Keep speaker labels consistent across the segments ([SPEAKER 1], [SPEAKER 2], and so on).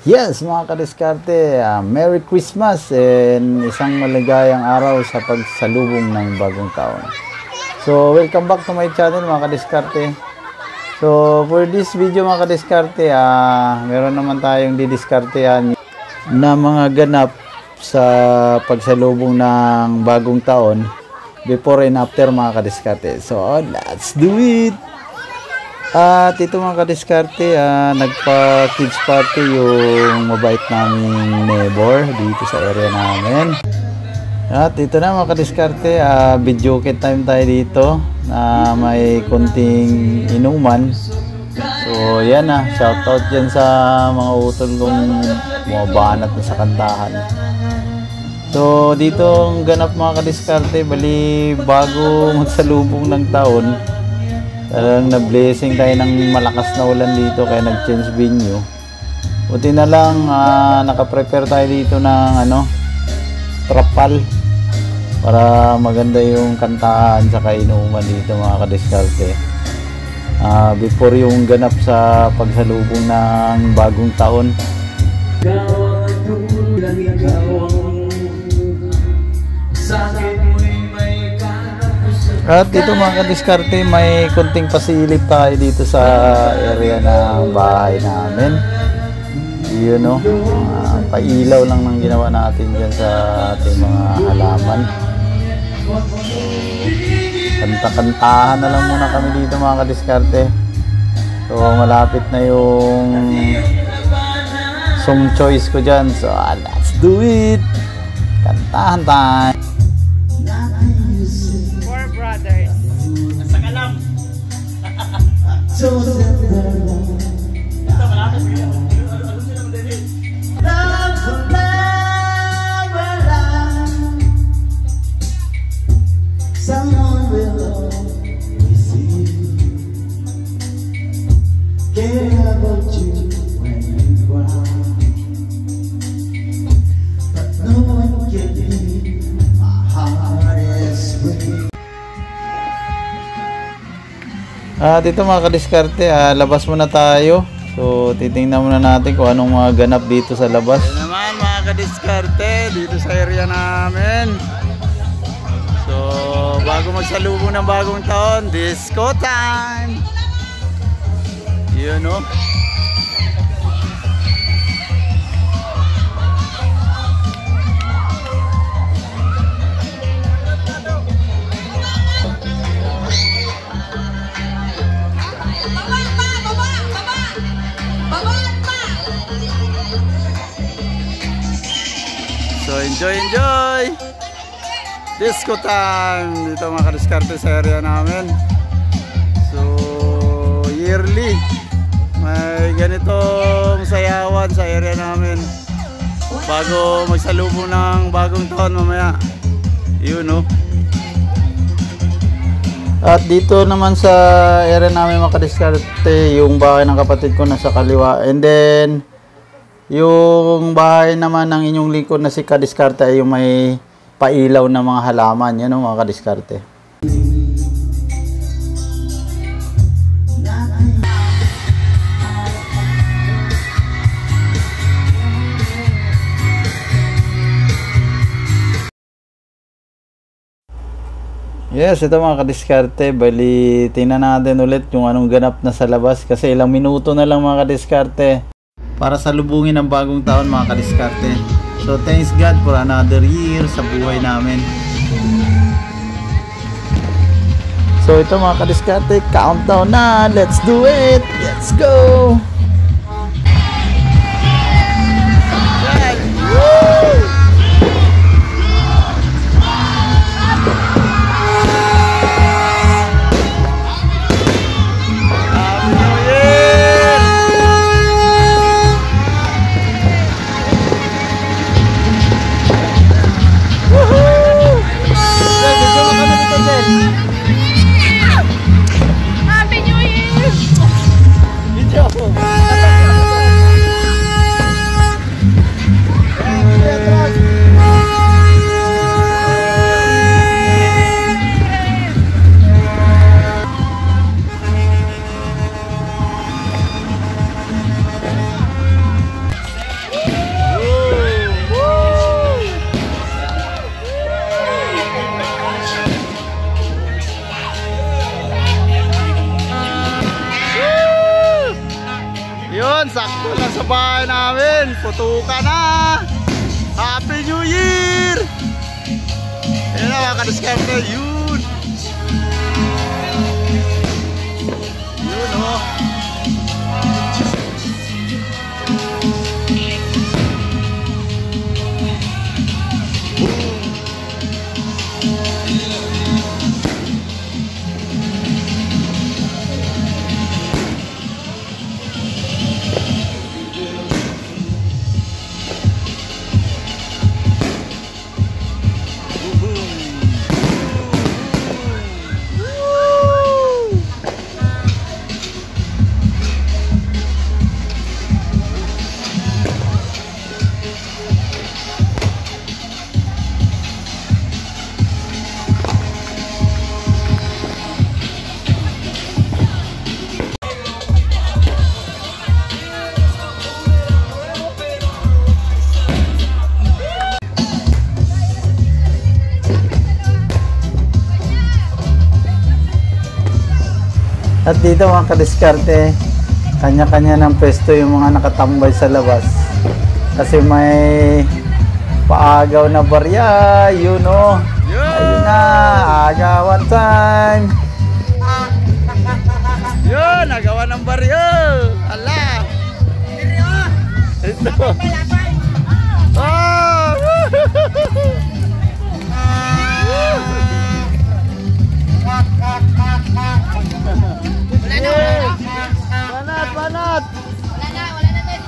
[SPEAKER 1] Yes, mga kadiskarte, Merry Christmas and isang maligayang araw sa pagsalubong ng bagong taon. So, welcome back to my channel mga kadiskarte. So, for this video mga kadiskarte, meron naman tayong didiskartehan na mga ganap sa pagsalubong ng bagong taon before and after mga kadiskarte. So, let's do it! At ito mga kadiskarte, nagpa-kids party yung mabait naming neighbor dito sa area namin. At ito na mga kadiskarte, video kit time tayo dito na may kunting inuman. So yan shoutout dyan sa mga utol kong bumabanat na sa kantahan. So dito ang ganap mga kadiskarte, bali bago magsalubong ng taon, talagang na-blessing tayo ng malakas na ulan dito kaya nag-change venue. Buti na lang naka-prepare tayo dito ng trapal para maganda yung kantahan sa kainuman dito mga kadiskarte. Before yung ganap sa pagsalubong ng bagong taon. At dito mga kadiskarte, may kunting pasilip tayo dito sa area ng bahay namin. Yun pailaw lang ng ginawa natin dyan sa ating mga halaman. So, kanta-kantahan na lang muna kami dito mga kadiskarte. So malapit na yung song choice ko dyan. So let's do it! Kantahan tayo!
[SPEAKER 2] Brothers. Nasa kalam. Ito malapit mo yan. Alam sila mo din. Love will never lie. Someone will always see you. Care about you when you cry. But no one can be. My heart is breaking.
[SPEAKER 1] Dito mga kadiskarte, labas muna tayo. So titingnan muna natin kung anong mga ganap dito sa labas. Ayan naman mga kadiskarte, dito sa area namin. So bago magsalubong ng bagong taon, disco time. Yun So enjoy disco time dito mga kadiskarte sa area namin. So yearly may ganitong sayawan sa area namin bago magsalubong ng bagong taon mamaya. Yun At dito naman sa area namin mga kadiskarte, yung bahay ng kapatid ko nasa kaliwa, and then yung bahay naman ng inyong lingkod na si kadiskarte ay yung may pailaw na mga halaman. Yan mga kadiskarte. Yes, ito mga kadiskarte, bali tingnan natin ulit yung anong ganap na sa labas kasi ilang minuto na lang mga kadiskarte para salubungin ang bagong taon mga kadiskarte. So thanks God for another year sa buhay namin. So ito mga kadiskarte, countdown na, let's do it, let's go!
[SPEAKER 2] Happy New Year!
[SPEAKER 1] Yun, sakto lang sa bahay namin. Putukan na. Happy New Year! Ayan na mga kadiskarte. Yun. Yun oh. At dito mga kadiskarte, kanya-kanya ng pwesto yung mga nakatambay sa labas. Kasi may paagaw na barya, yun o. Ayun na, agawan time. Yun, agawan ng barya. Ala. Ito. Oh! Banat, banat.
[SPEAKER 3] Wala na din.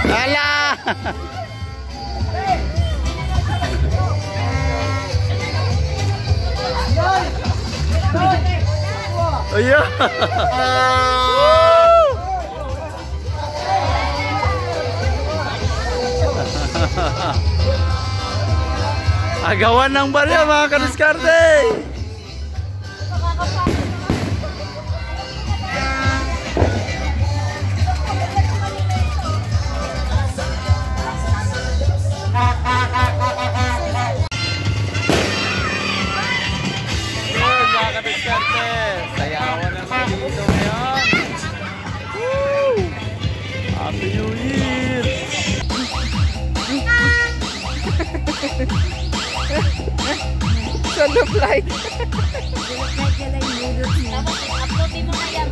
[SPEAKER 1] Ala. Oh yeah. Agawan ng barya mga kadiskarte. Yun mga kadiskarte, sayawan ng dito ngayon. Woo! Happy New Year!
[SPEAKER 3] Solo flight. Uploadin mo na yan.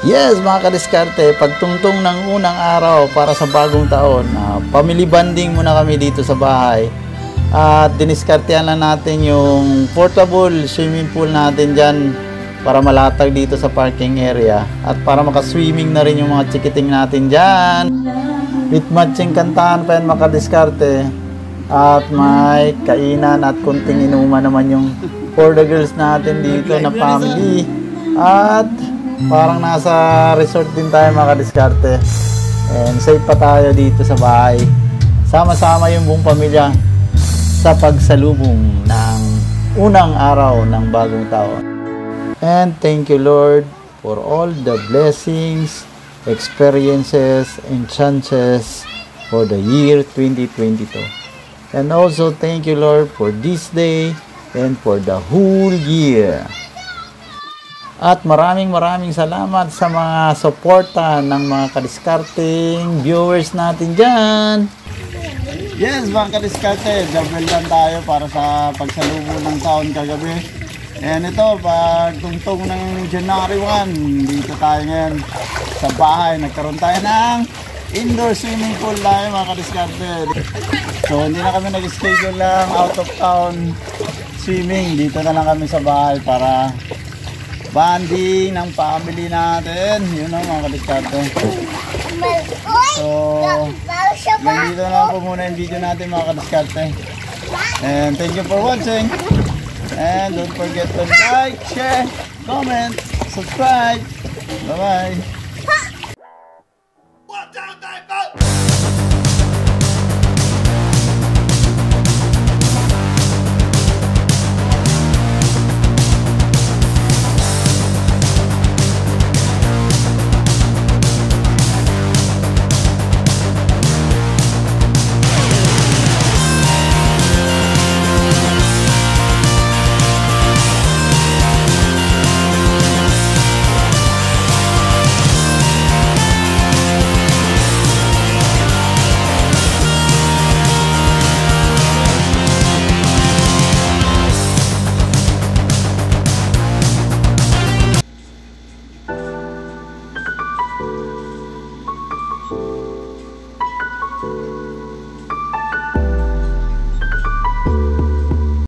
[SPEAKER 1] Yes mga kadiskarte, pagtungtong ng unang araw para sa bagong taon, family bonding muna kami dito sa bahay. At diniskartehan lang natin yung portable swimming pool natin dyan para malatag dito sa parking area. At para makaswimming na rin yung mga chikiting natin dyan. With matching kantahan pa yan mga kadiskarte. At may kainan at kunting inuman naman yung for the girls natin dito na family. At parang nasa resort din tayo mga kadiskarte. And safe pa tayo dito sa bahay. Sama-sama yung buong pamilya sa pagsalubong ng unang araw ng bagong taon. And thank you Lord for all the blessings, experiences, and chances for the year 2022. And also thank you Lord for this day and for the whole year. At maraming salamat sa mga suporta ng mga kadiskarting viewers natin dyan. Yes mga kadiskarte, jabel lang tayo para sa pagsalubong ng taon kagabi. And ito, pagtungtong ng January 1, dito tayo ngayon sa bahay. Nagkaroon tayo ng indoor swimming pool tayo mga kadiskarte. So hindi na kami nag-schedule lang out of town swimming. Dito na lang kami sa bahay para banding ng family natin. Yun ang mga kadiskarte. So dito na lang po muna yung video natin mga kadiskarte. And thank you for watching. And don't forget to like, share, comment, subscribe. Bye-bye.